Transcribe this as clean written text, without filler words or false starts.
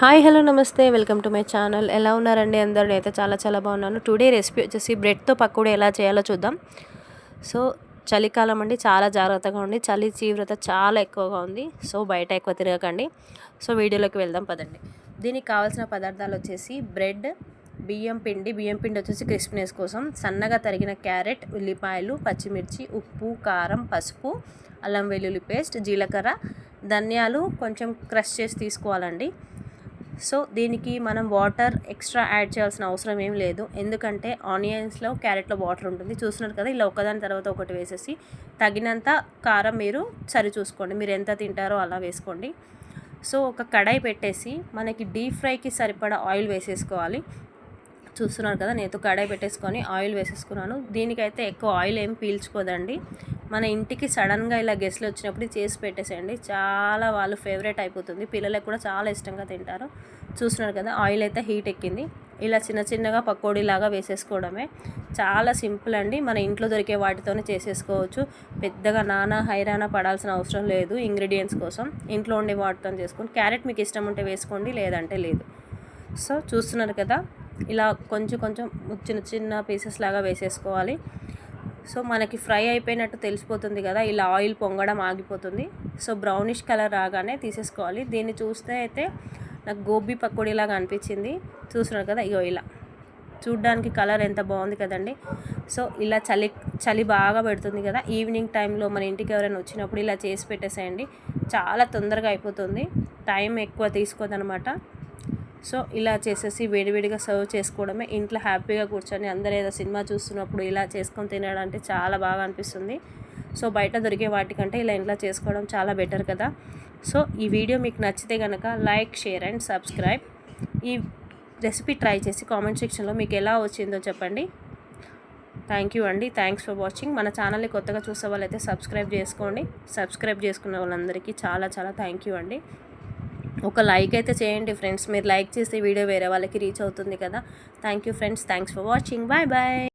Hi hello నమస్తే welcome to my channel. ఎలా ఉన్నారండి అందరూ? నేనైతే చాలా బాగున్నాను. టుడే రెసిపీ వచ్చేసి బ్రెడ్తో పకోడీ ఎలా చేయాలో చూద్దాం. సో చలికాలం అండి, చాలా జాగ్రత్తగా ఉండి, చలి తీవ్రత చాలా ఎక్కువగా ఉంది. సో బయట ఎక్కువ తిరగకండి. సో వీడియోలోకి వెళ్దాం పదండి. దీనికి కావాల్సిన పదార్థాలు వచ్చేసి బ్రెడ్, బియ్యం పిండి వచ్చేసి క్రిస్పీనెస్ కోసం, సన్నగా తరిగిన క్యారెట్, ఉల్లిపాయలు, పచ్చిమిర్చి, ఉప్పు, కారం, పసుపు, అల్లం వెల్లుల్లి పేస్ట్, జీలకర్ర, ధనియాలు కొంచెం క్రష్ చేసి తీసుకోవాలండి. సో దీనికి మనం వాటర్ ఎక్స్ట్రా యాడ్ చేయాల్సిన అవసరం ఏం లేదు, ఎందుకంటే ఆనియన్స్లో క్యారెట్లో వాటర్ ఉంటుంది. చూస్తున్నారు కదా, ఇలా ఒకదాని తర్వాత ఒకటి వేసేసి తగినంత కారం మీరు సరి చూసుకోండి, మీరు ఎంత తింటారో అలా వేసుకోండి. సో ఒక కడాయి పెట్టేసి మనకి డీప్ ఫ్రైకి సరిపడా ఆయిల్ వేసేసుకోవాలి. చూస్తున్నారు కదా, నేను కడాయి పెట్టేసుకొని ఆయిల్ వేసేసుకున్నాను. దీనికైతే ఎక్కువ ఆయిల్ ఏం పీల్చుకోదండి. మన ఇంటికి సడన్గా ఇలా గెస్ట్లు వచ్చినప్పుడు చేసి పెట్టేసేయండి, చాలా వాళ్ళు ఫేవరెట్ అయిపోతుంది. పిల్లలకు కూడా చాలా ఇష్టంగా తింటారు. చూస్తున్నారు కదా, ఆయిల్ అయితే హీట్ ఎక్కింది. ఇలా చిన్నగా పకోడీలాగా వేసేసుకోవడమే, చాలా సింపుల్ అండి. మన ఇంట్లో దొరికే వాటితోనే చేసేసుకోవచ్చు. పెద్దగా హైరాణ పడాల్సిన అవసరం లేదు. ఇంగ్రీడియంట్స్ కోసం ఇంట్లో ఉండే వాటితో చేసుకోండి. క్యారెట్ మీకు ఇష్టం ఉంటే వేసుకోండి, లేదంటే లేదు. సో చూస్తున్నారు కదా, ఇలా కొంచెం చిన్న పీసెస్ లాగా వేసేసుకోవాలి. సో మనకి ఫ్రై అయిపోయినట్టు తెలిసిపోతుంది కదా, ఇలా ఆయిల్ పొంగడం ఆగిపోతుంది. సో బ్రౌనిష్ కలర్ రాగానే తీసేసుకోవాలి. దీన్ని చూస్తే అయితే నాకు గోబీ పకోడీలాగా అనిపించింది. చూస్తున్నారు కదా, ఇగో ఇలా చూడ్డానికి కలర్ ఎంత బాగుంది కదండి. సో ఇలా చలి బాగా పెడుతుంది కదా, ఈవినింగ్ టైంలో మన ఇంటికి ఎవరైనా వచ్చినప్పుడు ఇలా చేసి పెట్టేసేయండి, చాలా తొందరగా అయిపోతుంది, టైం ఎక్కువ తీసుకోదనమాట. సో ఇలా చేసేసి వేడివేడిగా సర్వ్ చేసుకోవడమే. ఇంట్లో హ్యాపీగా కూర్చొని అందరూ ఏదో సినిమా చూస్తున్నప్పుడు ఇలా చేసుకొని తినడానికి చాలా బాగా అనిపిస్తుంది. సో బయట దొరికే వాటికంటే ఇలా ఇంట్లో చేసుకోవడం చాలా బెటర్ కదా. సో ఈ వీడియో మీకు నచ్చితే కనుక లైక్, షేర్ అండ్ సబ్స్క్రైబ్. ఈ రెసిపీ ట్రై చేసి కామెంట్ సెక్షన్లో మీకు ఎలా వచ్చిందో చెప్పండి. థ్యాంక్ యూ అండి, థ్యాంక్స్ ఫర్ వాచింగ్. మన ఛానల్ని కొత్తగా చూసే వాళ్ళైతే సబ్స్క్రైబ్ చేసుకోండి. సబ్స్క్రైబ్ చేసుకున్న వాళ్ళందరికీ చాలా థ్యాంక్ యూ అండి. ఒక లైక్ అయితే చేయండి ఫ్రెండ్స్, మీరు లైక్ చేస్తే వీడియో వేరే వాళ్ళకి రీచ్ అవుతుంది కదా. Thank you friends, thanks for watching. Bye.